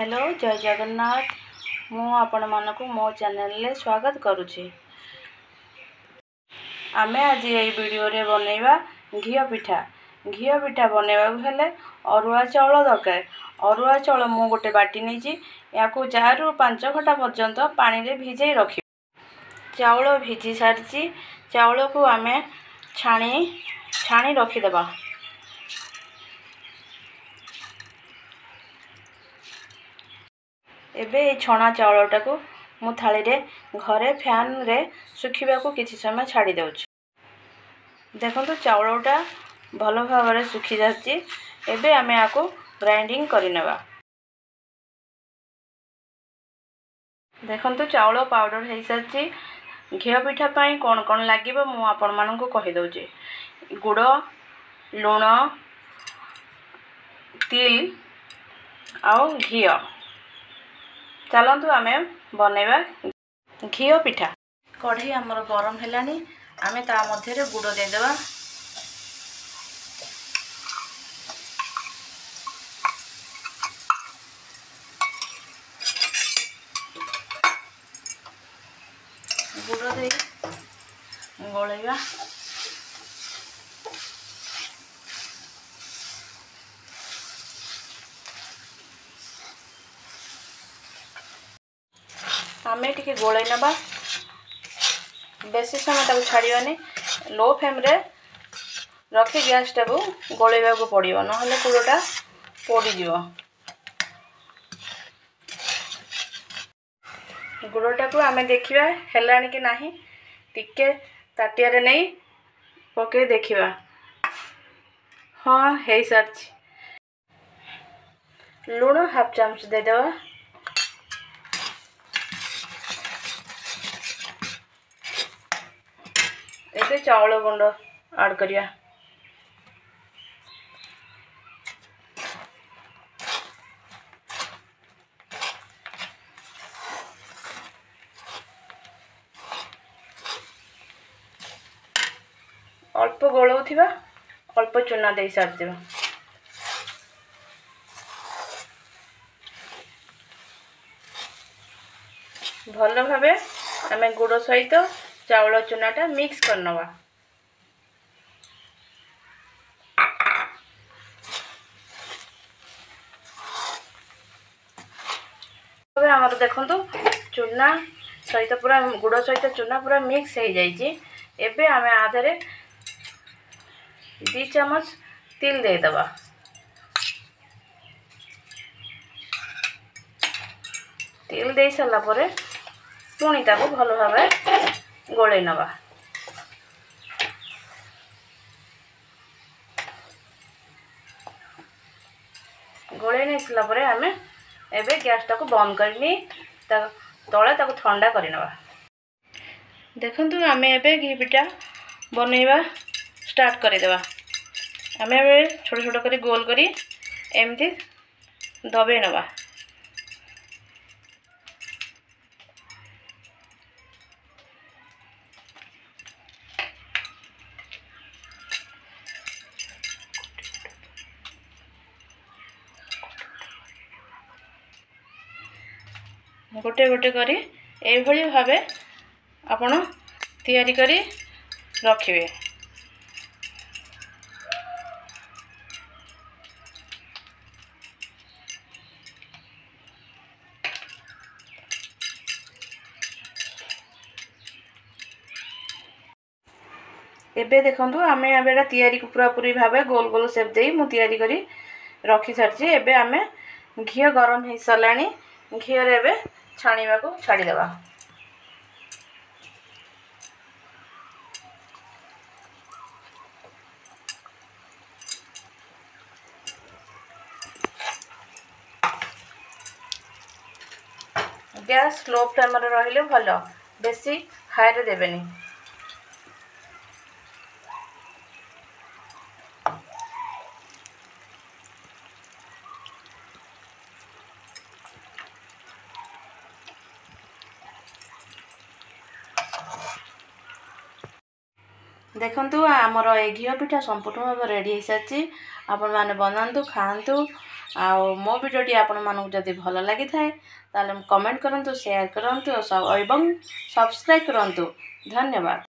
Hello जय जगन्नाथ। मु आपण मानक मो चैनल ले स्वागत करुछि। आमे आज ये वीडियो रे बनैबा घियो पिठा। घियो पिठा बनैबा हेले अरुआ चाउल दरकार। अरुआ चाउल मु गोटे बाटी नेछि, याकू 4 रु 5 घंटा पर्यंत पानी रे भिजै रखि। चाउल भिजी सारछि, चाउल को आमे छाणी रखि देबा। एबे छणा चाउलटा को मु थाली रे घरे फैन रे सुखिबा को किछि समय छाड़ी देउछि। देखंतु चाउलटा भलो भाबरे सुखी जाछि। एबे आमे आको ग्राइंडिंग करि नेबा। देखंतु चाउल पाउडर हे साछि। घियो पिठा पई कोन कोन लागिबो मु आपण मानन को कहि दउछि। गुड़, लूण, तिल आउ घियो। चलंतु आमे बनैबा घियो पिठा। कढ़ी हमर गरम हेलानी, आमे ता मध्य रे गुड़ दे देबा। गुड़ दे गोलैबा। आमे टिके गोलै नबा। बेसी समय तक छाड़ियानी। लो फ्लेम रे रखी गैस टाको गोलैबा को पड़ियो, नहले गुड़टा पोड़ी जीवो। गुड़टा को आमे देखिबा हेलानी कि नाही। टिके ताटिया रे नै पके देखिबा। हां हे सारछि। लूण हाफ चमच दे देबा। एबे चाउल गुंड ऐड करिया। अल्प गोलौथिबा, अल्प चूना दे सार देबा। भलो भाबे आमे गुड़ सहित चाउल चूनाटा मिक्स करनवा। तबे हमर देखंतु चूना सहित पूरा गुड़ सहित चूना पूरा मिक्स हो जाइए। एबे आमे आधरे 2 चम्मच तिल दे दबा। तिल दे साला परे पुणी ताको भलो भाबे गोलै नबा। गोलै नै सला परे आमे एबे गैस टाको बंद करनी तळे ताको ठंडा करि नबा। देखंतु आमे एबे घी पिठा बनैबा स्टार्ट करि देबा। आमे एबे छोट छोट करी गोल करी एमती दबे नबा। गोटे गोटे करी ए भली भाबे आपण तैयारी करी रखिबे। एबे देखंतु आमे एबेटा तैयारी पूरा पूरी भाबे गोल गोल शेप देई मु तैयारी करी रखी सारछि। एबे आमे घियो गरम हे सलानी। घियो रे एबे छाणीबा को छाडी देबा। गैस स्लो फ्लेम रे रहिले भलो, बेसी हाई रे देबेनी। देखंतु आमर ए घिओ पिठा संपूर्ण भाव रेडी हो सारी आपण मैंने बनातु खातु आ मो भिडियोटी आपण मानक जदि भल लगी थाए ताले कमेंट करंतु शेयर करंतु एवं सब्सक्राइब करंतु। धन्यवाद।